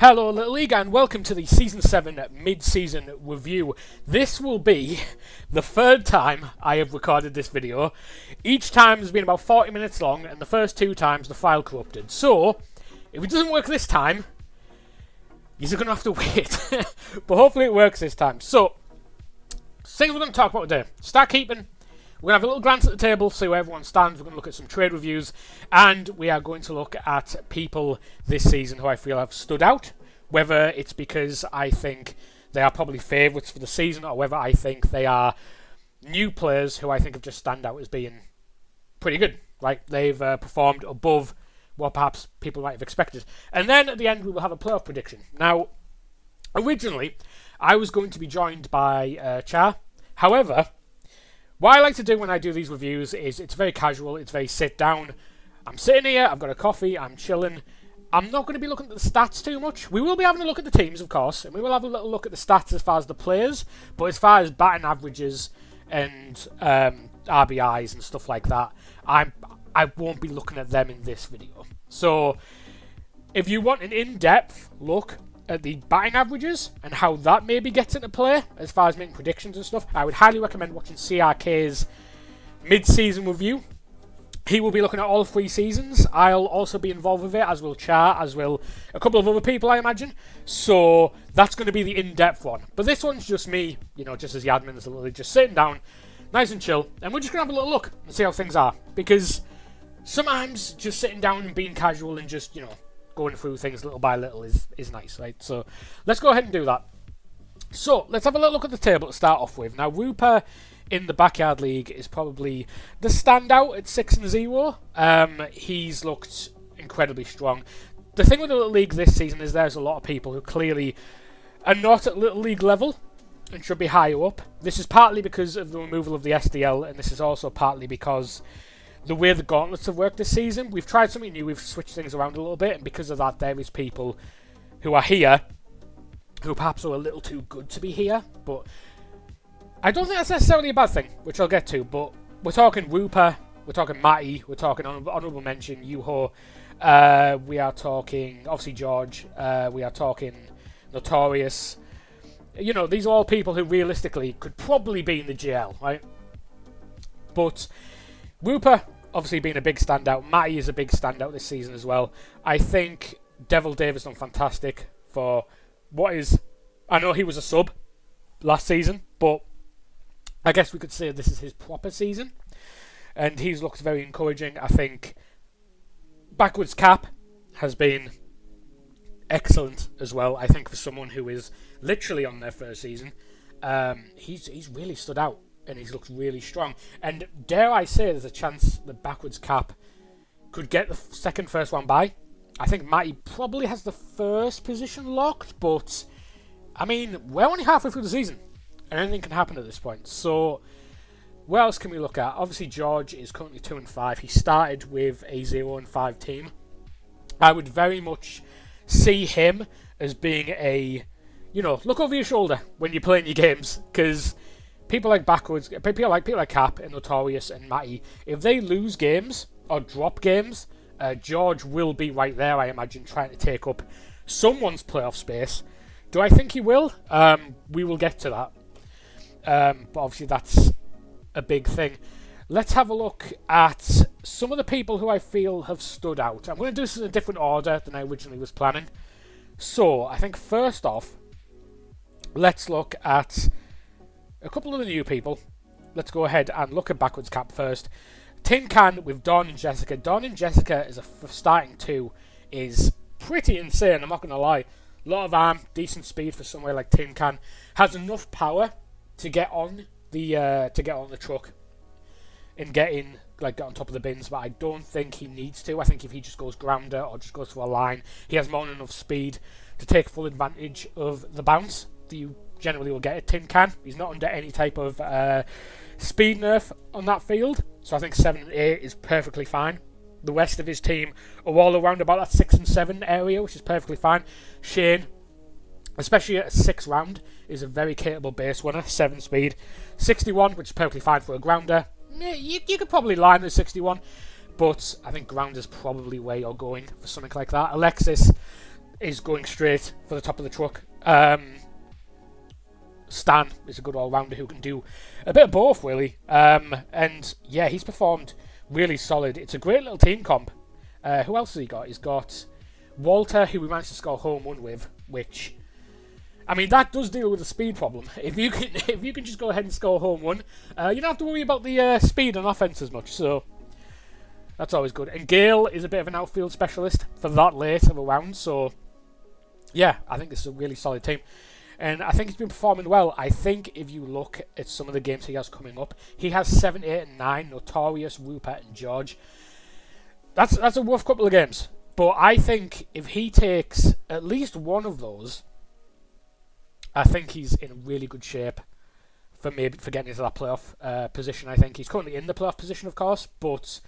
Hello Little League and welcome to the Season 7 mid-season review. This will be the third time I have recorded this video. Each time has been about 40 minutes long and the first two times the file corrupted. So, if it doesn't work this time, you're going to have to wait. But hopefully it works this time. So, things we're going to talk about today. Stat keeping. We're going to have a little glance at the table, see where everyone stands. We're going to look at some trade reviews. And we are going to look at people this season who I feel have stood out. Whether it's because I think they are probably favourites for the season, or whether I think they are new players who I think have just stand out as being pretty good. Like, they've performed above what perhaps people might have expected. And then at the end, we will have a playoff prediction. Now, originally, I was going to be joined by Char. However, what I like to do when I do these reviews is it's very casual, it's very sit down. I'm sitting here, I've got a coffee, I'm chilling. I'm not going to be looking at the stats too much. We will be having a look at the teams, of course, and we will have a little look at the stats as far as the players. But as far as batting averages and RBIs and stuff like that, I won't be looking at them in this video. So, if you want an in-depth look at the batting averages and how that maybe gets into play as far as making predictions and stuff, I would highly recommend watching CRK's mid-season review. He will be looking at all 3 seasons. I'll also be involved with it, as will Char, as will a couple of other people, I imagine. So that's going to be the in-depth one. But this one's just me, just as the admins, literally just sitting down, nice and chill, and we're just going to have a little look and see how things are. Because sometimes just sitting down and being casual and just, going through things little by little is nice, right? So let's go ahead and do that. So let's have a little look at the table to start off with. Now, Rupert in the Backyard League is probably the standout at 6-0. He's looked incredibly strong. The thing with the Little League this season is there's a lot of people who clearly are not at Little League level and should be higher up. This is partly because of the removal of the SDL, and this is also partly because the way the gauntlets have worked this season. We've tried something new, we've switched things around a little bit, and because of that, there is people who are here who perhaps are a little too good to be here, but I don't think that's necessarily a bad thing, which I'll get to. But we're talking Rupert, we're talking Matty, we're talking honourable mention, Yuho, we are talking, obviously, George, we are talking Notorious. These are all people who realistically could probably be in the GL, right? But Rupert, obviously being a big standout. Matty is a big standout this season as well. I think Devil Dave has done fantastic for what is... I know he was a sub last season, but I guess we could say this is his proper season. And he's looked very encouraging. I think Backwards Cap has been excellent as well. I think for someone who is literally on their first season, he's really stood out. And he's looked really strong. And dare I say there's a chance that Backwards Cap could get the second first one by. I think Matty probably has the first position locked, but I mean, we're only halfway through the season and anything can happen at this point. So what else can we look at? Obviously George is currently 2-5. He started with a 0-5 team. I would very much see him as being a, look over your shoulder when you're playing your games, because people like Backwards, people like Cap and Notorious and Matty, if they lose games or drop games, George will be right there, I imagine, trying to take up someone's playoff space. Do I think he will? We will get to that. But obviously that's a big thing. Let's have a look at some of the people who I feel have stood out. I'm going to do this in a different order than I originally was planning. So, I think first off, let's look at a couple of the new people. Let's go ahead and look at Backwards Cap first. Tin Can with Dawn and Jessica. Dawn and Jessica as a starting 2 is pretty insane, I'm not going to lie. A lot of arm, decent speed for somewhere like Tin Can. Has enough power to get on the truck and get on top of the bins, but I don't think he needs to. I think if he just goes grounder or just goes for a line, he has more than enough speed to take full advantage of the bounce that you generally will get at Tin Can. He's not under any type of speed nerf on that field, so I think 7 and 8 is perfectly fine. The rest of his team are all around about that 6 and 7 area, which is perfectly fine. Shane, especially at a 6 round, is a very capable base runner, 7 speed. 61, which is perfectly fine for a grounder. You could probably line the 61, but I think grounder's probably where you're going for something like that. Alexis is going straight for the top of the truck. Stan is a good all-rounder who can do a bit of both, really. And yeah, he's performed really solid. It's a great little team comp. Who else has he got? He's got Walter, who we managed to score home run with, which, I mean, that does deal with the speed problem. If you can just go ahead and score home run, you don't have to worry about the speed on offense as much. So that's always good. And Gale is a bit of an outfield specialist for that late of a round. So yeah, I think this is a really solid team. And I think he's been performing well. I think if you look at some of the games he has coming up, he has 7, 8, and 9, Notorious, Rupert, and George. That's a rough couple of games. But I think if he takes at least one of those, I think he's in really good shape for getting into that playoff position. I think he's currently in the playoff position, of course, but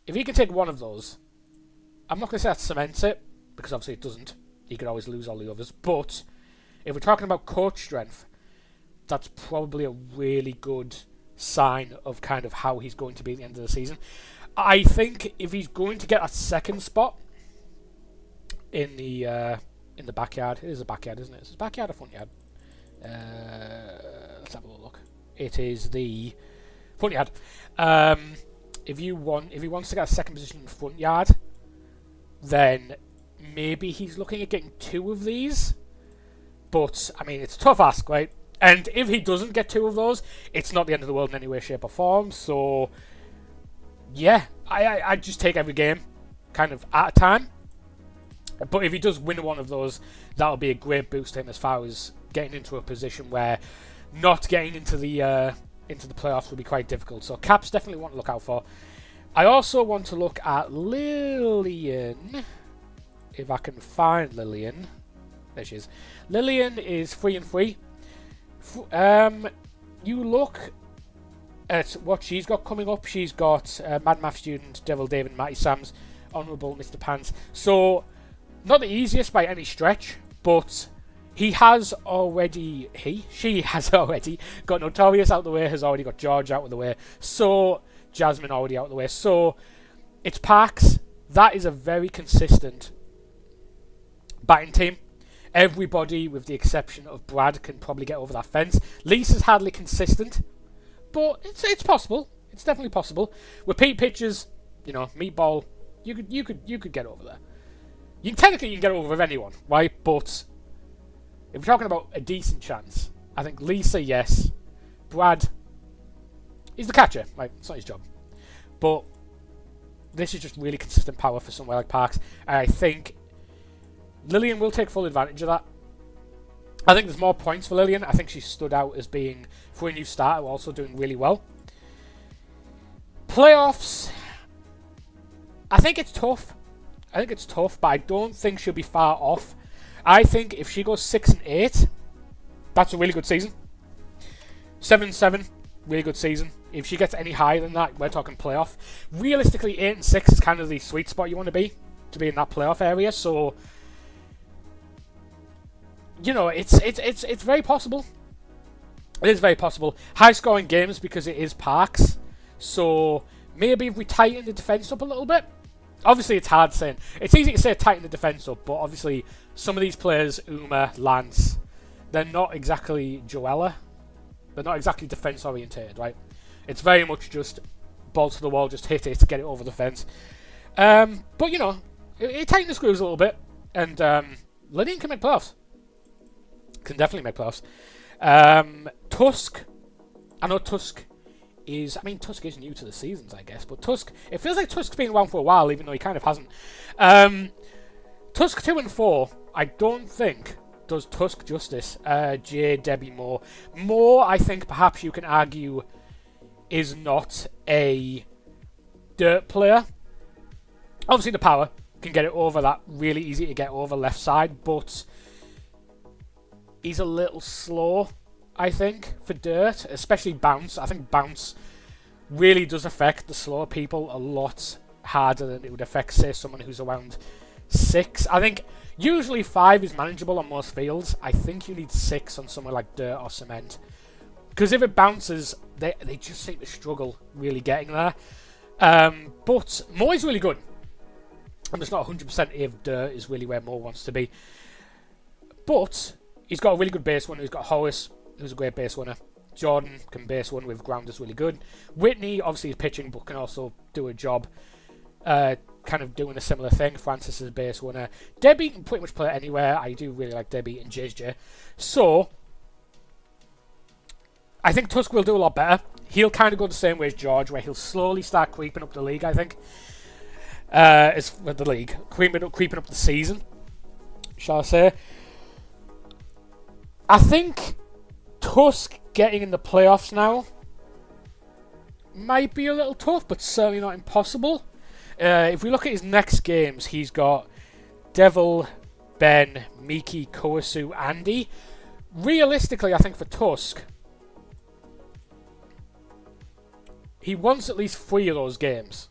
if he can take one of those, I'm not going to say that cements it, because obviously it doesn't. He could always lose all the others, but if we're talking about coach strength, that's probably a really good sign of kind of how he's going to be at the end of the season. I think if he's going to get a second spot in the backyard, it is a backyard, isn't it? Is it backyard or front yard? Let's have a look. It is the front yard. If he wants to get a second position in the front yard, then maybe he's looking at getting 2 of these. But, I mean, it's a tough ask, right? And if he doesn't get 2 of those, it's not the end of the world in any way, shape, or form. So, yeah, I just take every game kind of at a time. But if he does win one of those, that'll be a great boost to him as far as getting into a position where not getting into the playoffs will be quite difficult. So, Caps definitely want to look out for. I also want to look at Lillian. If I can find Lillian. There she is. Lillian is 3-3. You look at what she's got coming up. She's got Mad Math Student, Devil David, Matty Sams, Honourable Mr. Pants. So, not the easiest by any stretch, but she has already got Notorious out the way, has already got George out of the way. So, Jasmine already out of the way. So, it's Parks. That is a very consistent batting team. Everybody, with the exception of Brad, can probably get over that fence. Lisa's hardly consistent, but it's possible. It's definitely possible. Repeat pitches, you know, meatball. You could get over there. Technically, you can get over with anyone, right? But if we're talking about a decent chance, I think Lisa, yes. Brad, he's the catcher, right? It's not his job, but this is just really consistent power for somewhere like Parks. And I think Lillian will take full advantage of that. I think there's more points for Lillian. I think she stood out as being, for a new starter, also doing really well. Playoffs, I think it's tough. But I don't think she'll be far off. I think if she goes 6 and 8, that's a really good season. 7-7, really good season. If she gets any higher than that, we're talking playoff. Realistically, 8 and 6 is kind of the sweet spot you want to be in that playoff area. So, you know, it's very possible. It is very possible. High scoring games because it is Parks. So maybe if we tighten the defense up a little bit. Obviously, it's hard saying. It's easy to say tighten the defense up, but obviously some of these players, Uma, Lance, they're not exactly Joella. They're not exactly defense orientated, right? It's very much just ball to the wall, just hit it, get it over the fence. But you know, it tighten the screws a little bit, and Lillian can make playoffs. Can definitely make playoffs. Tusk, I know Tusk is, I mean, Tusk is new to the seasons, I guess, but Tusk, it feels like Tusk's been around for a while, even though he kind of hasn't. Tusk 2 and 4, I don't think does Tusk justice. J. Debbie Moore. Moore, I think perhaps you can argue, is not a dirt player. Obviously, the power can get it over that really easy to get over left side, but he's a little slow, I think, for dirt, especially bounce. I think bounce really does affect the slower people a lot harder than it would affect, say, someone who's around 6. I think usually 5 is manageable on most fields. I think you need 6 on somewhere like dirt or cement. Because if it bounces, they just seem to struggle really getting there. But Moore is really good. I'm just not 100% if dirt is really where Mo wants to be. But he's got a really good base winner. He's got Horace, who's a great base winner. Jordan can base one with grounders really good. Whitney, obviously, is pitching, but can also do a job kind of doing a similar thing. Francis is a base winner. Debbie can pretty much play anywhere. I do really like Debbie and JJ. So, I think Tusk will do a lot better. He'll kind of go the same way as George, where he'll slowly start creeping up the league, I think. As with the league. Creeping up the season, shall I say. I think Tusk getting in the playoffs now might be a little tough, but certainly not impossible. If we look at his next games, he's got Devil, Ben, Miki, Kowasu, Andy. Realistically, I think for Tusk, he wants at least 3 of those games.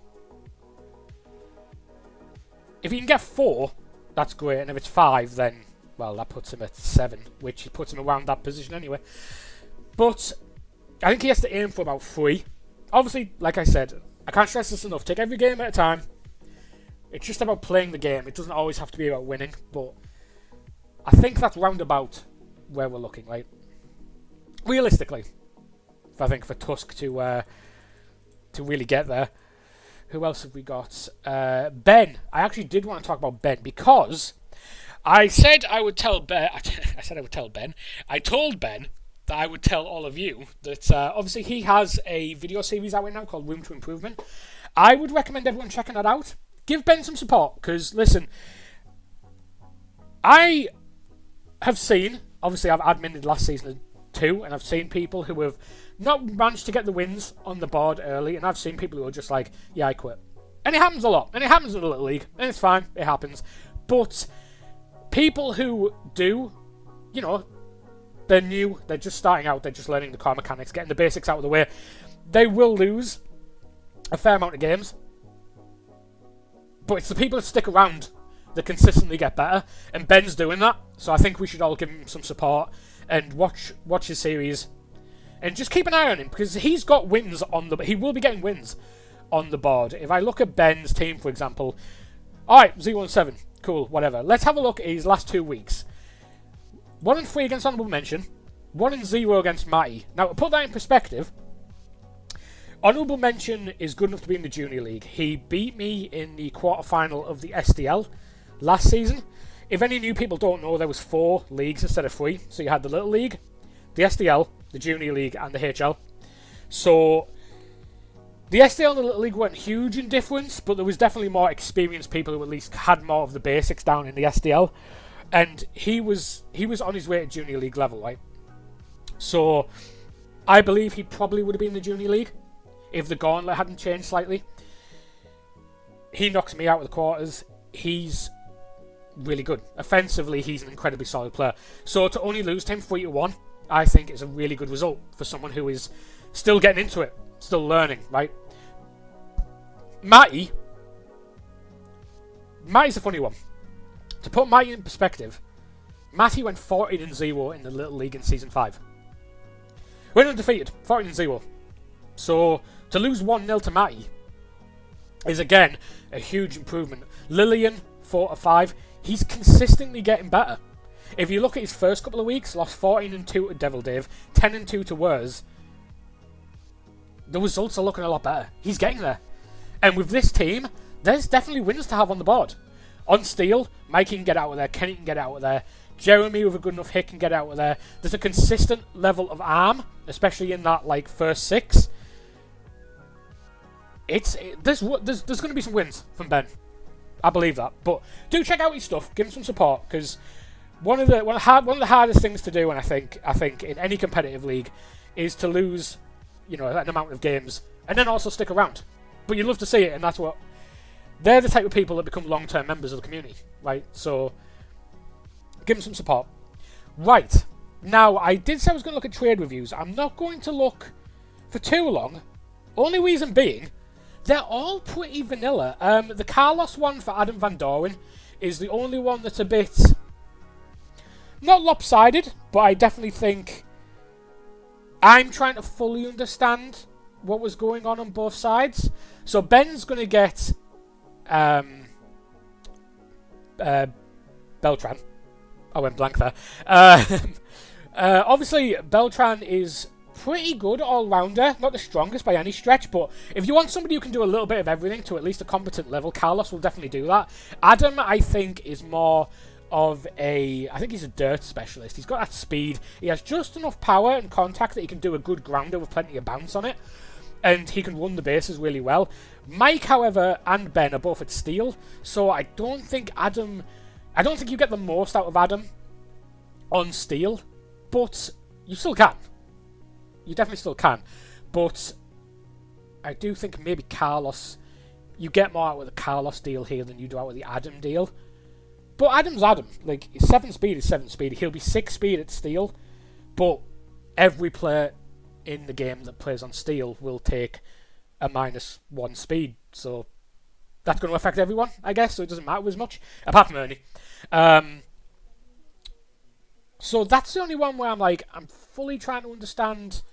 If he can get 4, that's great, and if it's 5, then, well, that puts him at 7, which puts him around that position anyway. But I think he has to aim for about 3. Obviously, like I said, I can't stress this enough. Take every game at a time. It's just about playing the game. It doesn't always have to be about winning, but I think that's roundabout where we're looking, right? Realistically, I think for Tusk to really get there. Who else have we got? Ben. I actually did want to talk about Ben because I said I would tell Ben. I said I would tell Ben. I told Ben that I would tell all of you that obviously he has a video series out right now called Room to Improvement. I would recommend everyone checking that out. Give Ben some support because, listen, I have seen, obviously I've admined last season too, and I've seen people who have not managed to get the wins on the board early, and I've seen people who are just like, yeah, I quit. And it happens a lot, and it happens in the Little League, and it's fine, it happens. But people who do, you know, they're new, they're just starting out, they're just learning the car mechanics, getting the basics out of the way, they will lose a fair amount of games. But it's the people that stick around that consistently get better, and Ben's doing that, so I think we should all give him some support and watch his series. And just keep an eye on him, because he's got wins on the... He will be getting wins on the board. If I look at Ben's team, for example... Alright, 0-7. Cool, whatever. Let's have a look at his last 2 weeks. 1-3 against Honourable Mention. 1-0 against Matty. Now, to put that in perspective... Honourable Mention is good enough to be in the Junior League. He beat me in the quarterfinal of the SDL last season. If any new people don't know, there was 4 leagues instead of 3. So you had the Little League, the SDL, the Junior League, and the HL. So the SDL and the Little League weren't huge in difference, but there was definitely more experienced people who at least had more of the basics down in the SDL. And he was on his way to Junior League level, right? So I believe he probably would have been in the Junior League if the gauntlet hadn't changed slightly. He knocks me out of the quarters. He's really good. Offensively, he's an incredibly solid player. So to only lose to him 3-1, I think is a really good result for someone who is still getting into it, still learning, right? Matty's a funny one. To put Matty in perspective, Matty went 14-0 in the Little League in Season 5. Went undefeated, 14-0. So to lose 1-0 to Matty is, again, a huge improvement. Lillian, 4-5. He's consistently getting better. If you look at his first couple of weeks, lost 14-2 to Devil Dave, 10-2 to Wurs. The results are looking a lot better. He's getting there. And with this team, there's definitely wins to have on the board. On Steel, Mikey can get out of there, Kenny can get out of there, Jeremy with a good enough hit can get out of there. There's a consistent level of arm, especially in that like first 6. There's going to be some wins from Ben. I believe that. But do check out his stuff. Give him some support, because one of the hardest things to do, and I think in any competitive league, is to lose, you know, an amount of games and then also stick around. But you love to see it, and they're the type of people that become long-term members of the community, right? So give them some support. Right. Now, I did say I was going to look at trade reviews. I'm not going to look for too long. Only reason being, they're all pretty vanilla. The Carlos one for Adam Van Doren is the only one that's a bit... not lopsided, but I definitely think I'm trying to fully understand what was going on both sides. So Ben's going to get Beltran. I went blank there. Obviously, Beltran is pretty good all-rounder. Not the strongest by any stretch, but if you want somebody who can do a little bit of everything to at least a competent level, Carlos will definitely do that. Adam, I think, is more of I think he's a dirt specialist. He's got that speed. He has just enough power and contact that he can do a good grounder with plenty of bounce on it. And he can run the bases really well. Mike, however, and Ben are both at steel, so I don't think you get the most out of Adam on steel, but you still can. You definitely still can. But I do think maybe Carlos, you get more out of the Carlos deal here than you do out of the Adam deal. But Adam's Adam. Like, 7 speed is 7 speed. He'll be 6 speed at steel, but every player in the game that plays on steel will take a -1 speed, so that's going to affect everyone, I guess, so it doesn't matter as much, apart from Ernie. So that's the only one where I'm fully trying to understand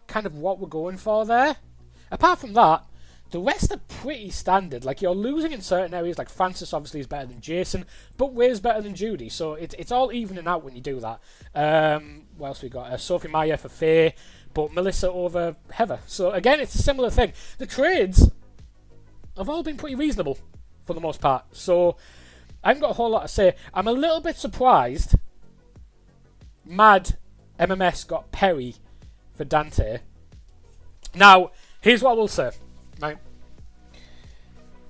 kind of what we're going for there. Apart from that, the rest are pretty standard. Like, you're losing in certain areas, like Francis obviously is better than Jason, but Way's better than Judy, so it's all evening out when you do that. What else we got? Sophie Maya for Faye, but Melissa over Heather. So again, it's a similar thing. The trades have all been pretty reasonable for the most part, so I haven't got a whole lot to say. I'm a little bit surprised Mad MMS got Perry for Dante. Now, here's what I will say. Right.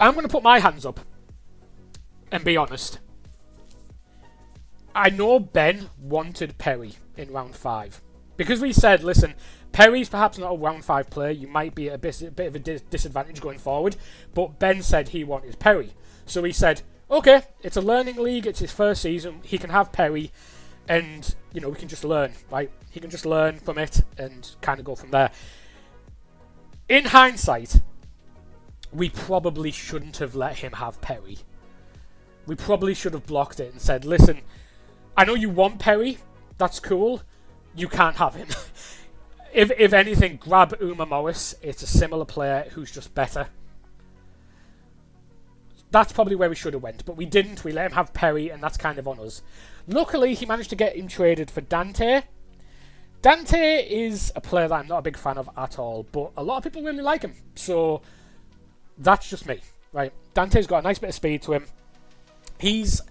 I'm going to put my hands up and be honest. I know Ben wanted Perry in round 5. Because we said, listen, Perry's perhaps not a round 5 player. You might be at a bit of a disadvantage going forward. But Ben said he wanted Perry. So he said, okay, it's a learning league. It's his first season. He can have Perry. And, we can just learn, right? He can just learn from it and kind of go from there. In hindsight, we probably shouldn't have let him have Perry. We probably should have blocked it and said, listen, I know you want Perry. That's cool. You can't have him. If anything, grab Uma Morris. It's a similar player who's just better. That's probably where we should have went, but we didn't. We let him have Perry, and that's kind of on us. Luckily, he managed to get him traded for Dante. Dante is a player that I'm not a big fan of at all, but a lot of people really like him, so that's just me, right? Dante's got a nice bit of speed to him. The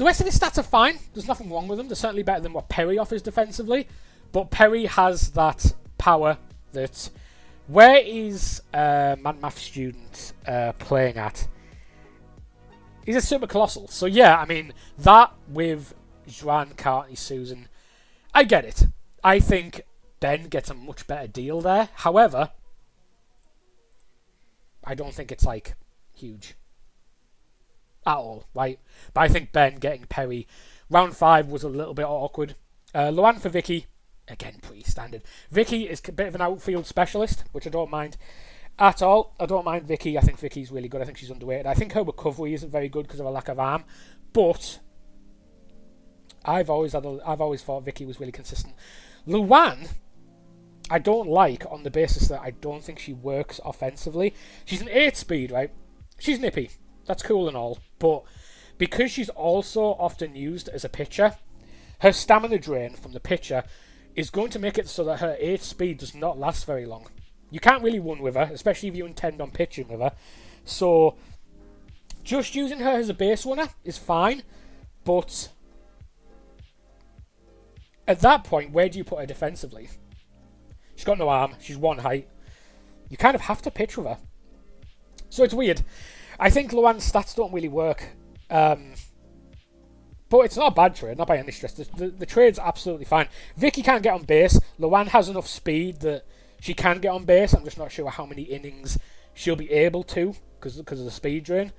rest of his stats are fine. There's nothing wrong with them. They're certainly better than what Perry offers defensively, but Perry has that power that... Where is Mad Math Student playing at? He's a Super Colossal. So yeah, I mean, that with Joanne, Cartney, Susan, I get it. I think Ben gets a much better deal there. However, I don't think it's, huge. At all, right? But I think Ben getting Perry. Round 5 was a little bit awkward. Luan for Vicky. Again, pretty standard. Vicky is a bit of an outfield specialist, which I don't mind at all. I don't mind Vicky. I think Vicky's really good. I think she's underweighted. I think her recovery isn't very good because of a lack of arm. But I've always thought Vicky was really consistent. Luan, I don't like on the basis that I don't think she works offensively. She's an 8 speed, right? She's nippy. That's cool and all. But because she's also often used as a pitcher, her stamina drain from the pitcher is going to make it so that her 8 speed does not last very long. You can't really run with her, especially if you intend on pitching with her. So, just using her as a base runner is fine, but at that point, where do you put her defensively? She's got no arm, she's 1 height. You kind of have to pitch with her. So it's weird. I think Luan's stats don't really work. But it's not a bad trade, not by any stretch. The trade's absolutely fine. Vicky can't get on base. Luan has enough speed that she can get on base. I'm just not sure how many innings she'll be able to because of the speed drain.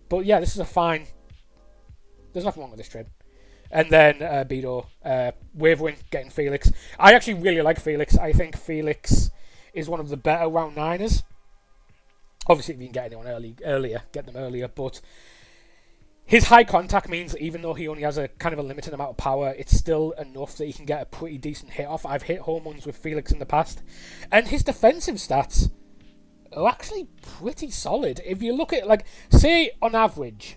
But yeah, this is a fine... There's nothing wrong with this trade. And then Beto, wavering, getting Felix. I actually really like Felix. I think Felix is one of the better round 9ers. Obviously, if you can get anyone earlier, get them earlier. But his high contact means that even though he only has a kind of a limited amount of power, it's still enough that he can get a pretty decent hit off. I've hit home runs with Felix in the past. And his defensive stats are actually pretty solid. If you look at, say, on average,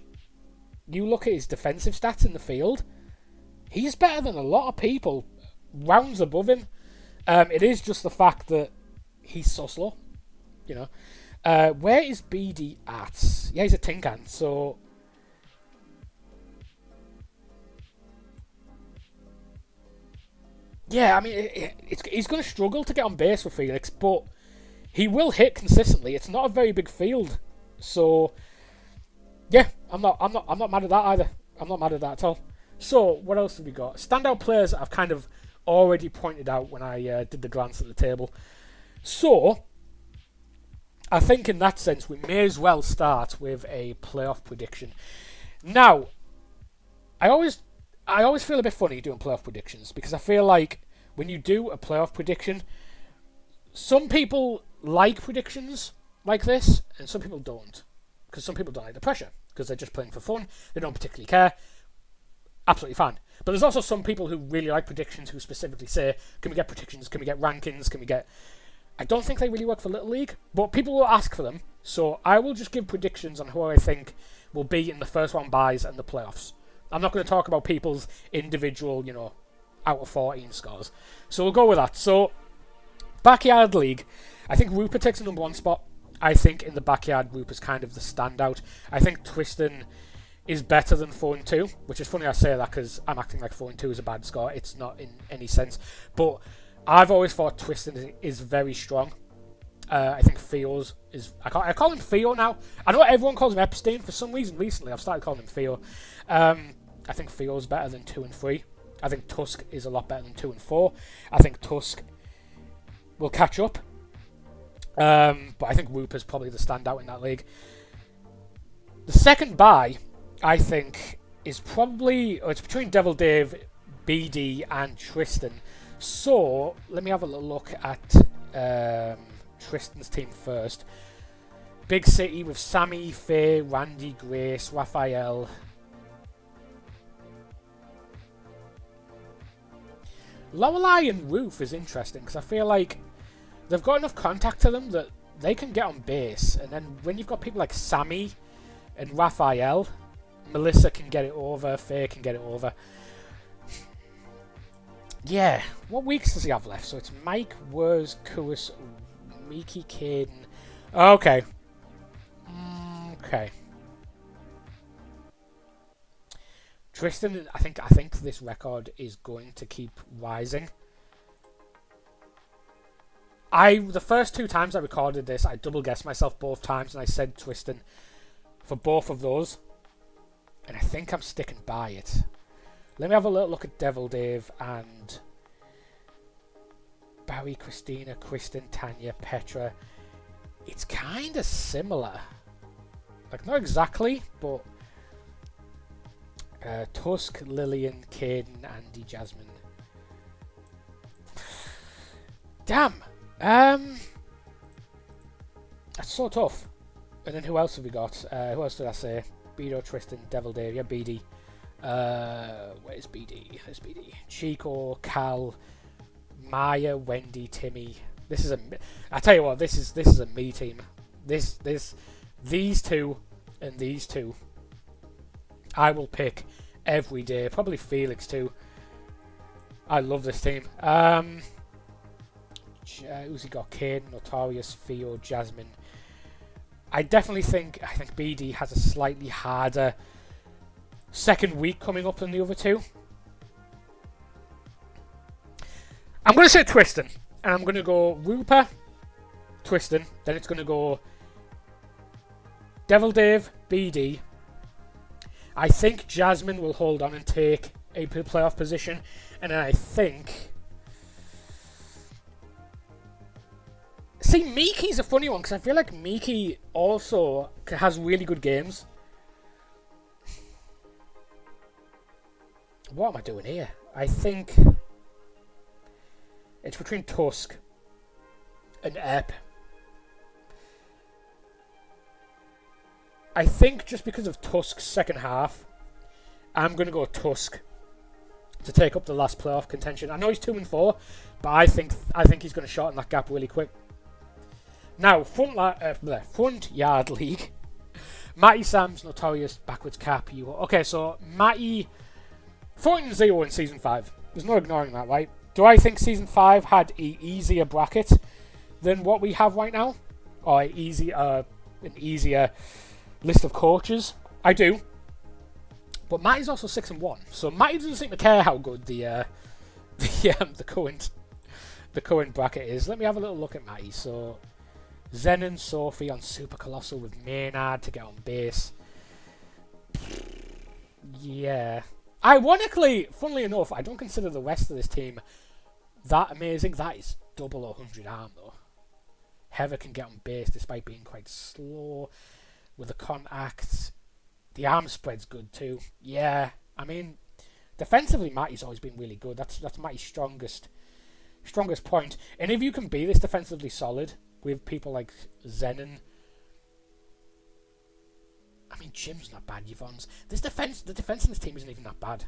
you look at his defensive stats in the field, he's better than a lot of people, rounds above him. It is just the fact that he's so slow, you know. Where is BD at? Yeah, he's a tin can, so... Yeah, I mean, he's going to struggle to get on base with Felix, but he will hit consistently. It's not a very big field, so yeah, I'm not mad at that either. I'm not mad at that at all. So what else have we got? Standout players I've kind of already pointed out when I did the glance at the table. So I think in that sense we may as well start with a playoff prediction. Now, I always feel a bit funny doing playoff predictions because I feel like when you do a playoff prediction, some people like predictions like this and some people don't. Because some people don't like the pressure because they're just playing for fun. They don't particularly care. Absolutely fine. But there's also some people who really like predictions who specifically say, can we get predictions? Can we get rankings? Can we get... I don't think they really work for Little League, but people will ask for them. So I will just give predictions on who I think will be in the first round buys and the playoffs. I'm not going to talk about people's individual, you know, out of 14 scores. So we'll go with that. So, Backyard League. I think Rupert takes the number 1 spot. I think in the Backyard, Rupert's kind of the standout. I think Tristan is better than 4-2, which is funny I say that because I'm acting like 4-2 is a bad score. It's not in any sense. But I've always thought Tristan is very strong. I think Theo's is... I call him Theo now. I know everyone calls him Epstein. For some reason recently, I've started calling him Theo. I think Theo's better than 2 and 3. I think Tusk is a lot better than 2 and 4. I think Tusk will catch up. But I think Rupert's probably the standout in that league. The second buy, I think, is probably... it's between Devil Dave, BD, and Tristan. So, let me have a little look at Tristan's team first. Big City with Sammy, Faye, Randy, Grace, Raphael... Lorelei and Roof is interesting because I feel like they've got enough contact to them that they can get on base. And then when you've got people like Sammy and Raphael, Melissa can get it over, Faye can get it over. Yeah, what weeks does he have left? So it's Mike, Wurs, Kouis, Miki, Caden. Okay. Okay. Tristan, I think this record is going to keep rising. The first 2 times I recorded this, I double guessed myself both times, and I said Tristan for both of those, and I think I'm sticking by it. Let me have a little look at Devil Dave and Barry, Christina, Kristen, Tanya, Petra. It's kind of similar, like not exactly, but. Tusk, Lillian, Caden, Andy, Jasmine. Damn! That's so tough. And then who else have we got? Who else did I say? Beto, Tristan, Devil Dave, yeah, BD. Where's BD? There's BD. Chico, Cal, Maya, Wendy, Timmy. This is I tell you what, this is a me team. These two and these two. I will pick every day. Probably Felix too. I love this team. Who's he got? Caden, Notorious, Theo, Jasmine. I think BD has a slightly harder second week coming up than the other two. I'm going to say Tristan. And I'm going to go Rupert, Tristan. Then it's going to go Devil Dave, BD. I think Jasmine will hold on and take a playoff position. And then I think... See, Miki's a funny one because I feel like Miki also has really good games. What am I doing here? I think it's between Tusk and Ep. I think just because of Tusk's second half, I'm going to go Tusk to take up the last playoff contention. I know he's 2 and 4, but I think he's going to shorten that gap really quick. Now, front yard league. Matty Sam's notorious backwards cap. Okay, so Matty 14-0 in Season 5. There's no ignoring that, right? Do I think Season 5 had an easier bracket than what we have right now? Or an easier list of coaches? I do. But Matty's also 6-1. So Matty doesn't seem to care how good the current bracket is. Let me have a little look at Matty. So Zen and Sophie on Super Colossal with Maynard to get on base. Yeah. Ironically, funnily enough, I don't consider the rest of this team that amazing. That is double 100 arm though. Heather can get on base despite being quite slow with the contact. The arm spread's good too. Yeah, I mean, defensively, Matty's always been really good. That's Matty's strongest point. And if you can be this defensively solid with people like Zenon, I mean, Jim's not bad. Yvonne's the defense in this team isn't even that bad.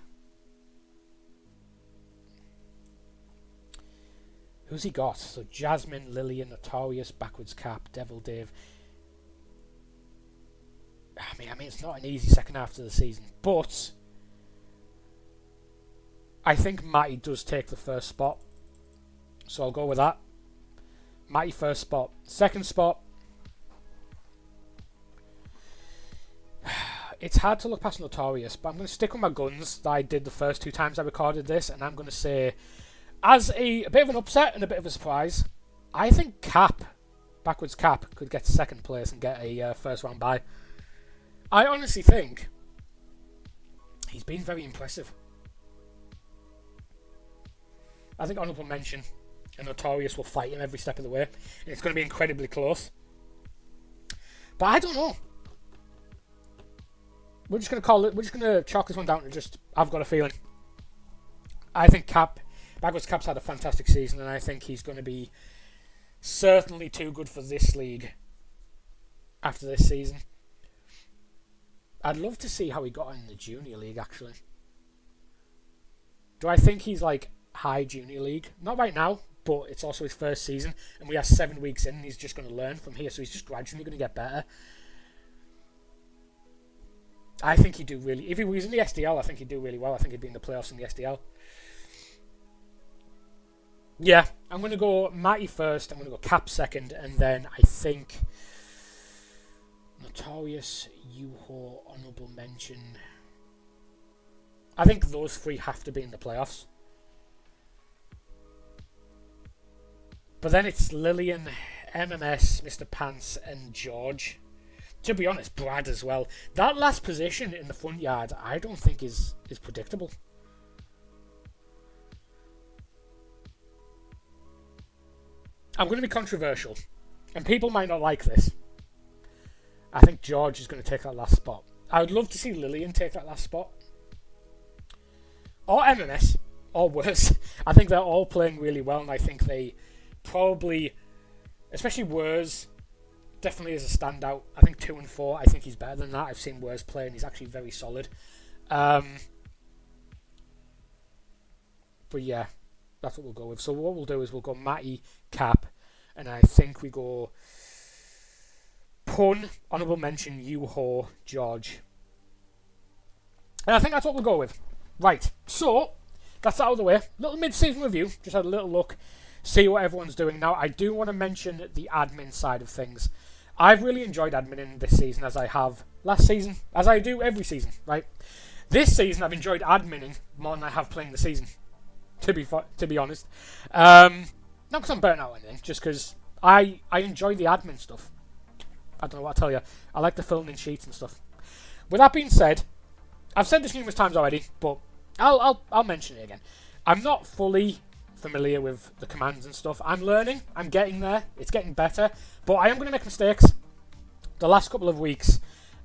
Who's he got? So Jasmine, Lillian, Notorious, Backwards Cap, Devil Dave. I mean, it's not an easy second half of the season, but I think Matty does take the first spot, so I'll go with that. Matty first spot. Second spot. It's hard to look past Notorious, but I'm going to stick with my guns that I did the first 2 times I recorded this, and I'm going to say, as a bit of an upset and a bit of a surprise, I think Backwards Cap, could get second place and get a first round bye. I honestly think he's been very impressive. I think honourable mention and Notorious will fight him every step of the way, and it's going to be incredibly close. But I don't know. We're just going to chalk this one down to just, I've got a feeling. I think Backwards Cap's had a fantastic season, and I think he's going to be certainly too good for this league after this season. I'd love to see how he got in the junior league, actually. Do I think he's like high junior league? Not right now, but it's also his first season, and we are 7 weeks in, and he's just going to learn from here, so he's just gradually going to get better. I think he'd do really... If he was in the SDL, I think he'd do really well. I think he'd be in the playoffs in the SDL. Yeah, I'm going to go Matty first, I'm going to go Cap second, and then I think Notorious, Yuho, honourable mention. I think those 3 have to be in the playoffs. But then it's Lillian, MMS, Mr. Pants, and George. To be honest, Brad as well. That last position in the front yard, I don't think is predictable. I'm going to be controversial, and people might not like this. I think George is going to take that last spot. I would love to see Lillian take that last spot. Or MMS, or worse. I think they're all playing really well, and I think they probably, especially Wurs, definitely is a standout. I think 2 and 4, I think he's better than that. I've seen Wurs play, and he's actually very solid. But yeah, that's what we'll go with. So what we'll do is we'll go Matty, Cap, and I think we go Pun, honourable mention, Yuho, George. And I think that's what we'll go with. Right, so that's out of the way. Little mid-season review, just had a little look, see what everyone's doing. Now, I do want to mention the admin side of things. I've really enjoyed adminning this season, as I have last season, as I do every season, right? This season, I've enjoyed adminning more than I have playing the season, to be honest. Not because I'm burnt out or anything, just because I enjoy the admin stuff. I don't know what to tell you. I like the filling in sheets and stuff. With that being said, I've said this numerous times already, but I'll mention it again. I'm not fully familiar with the commands and stuff. I'm learning. I'm getting there. It's getting better. But I am going to make mistakes. The last couple of weeks,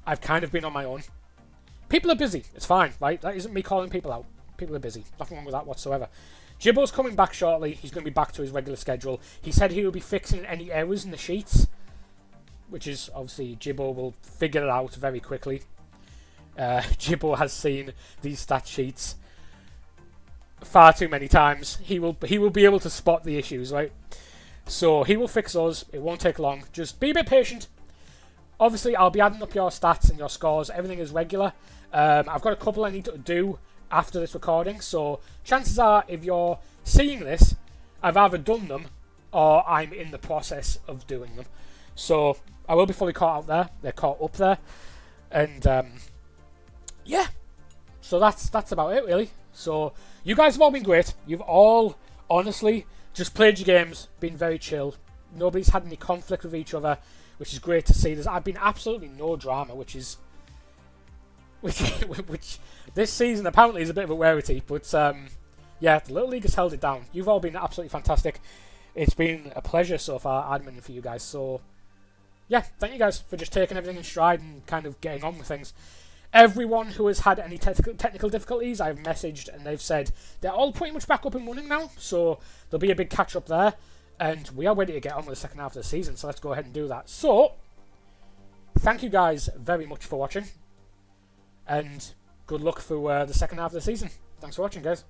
I've kind of been on my own. People are busy. It's fine, right? That isn't me calling people out. People are busy. Nothing wrong with that whatsoever. Jibbo's coming back shortly. He's going to be back to his regular schedule. He said he will be fixing any errors in the sheets, which is obviously Jibbo will figure it out very quickly. Jibbo has seen these stat sheets far too many times. He will be able to spot the issues, right? So he will fix those. It won't take long. Just be a bit patient. Obviously, I'll be adding up your stats and your scores. Everything is regular. I've got a couple I need to do after this recording, so chances are, if you're seeing this, I've either done them or I'm in the process of doing them. So I will be fully caught out there. They're caught up there, and yeah. So that's about it, really. So you guys have all been great. You've all honestly just played your games, been very chill. Nobody's had any conflict with each other, which is great to see. I've been absolutely no drama, which this season apparently is a bit of a rarity. But yeah, the Little League has held it down. You've all been absolutely fantastic. It's been a pleasure so far adminning for you guys. So yeah, thank you guys for just taking everything in stride and kind of getting on with things. Everyone who has had any technical difficulties, I've messaged and they've said they're all pretty much back up and running now. So there'll be a big catch up there. And we are ready to get on with the second half of the season. So let's go ahead and do that. So thank you guys very much for watching. And good luck for the second half of the season. Thanks for watching, guys.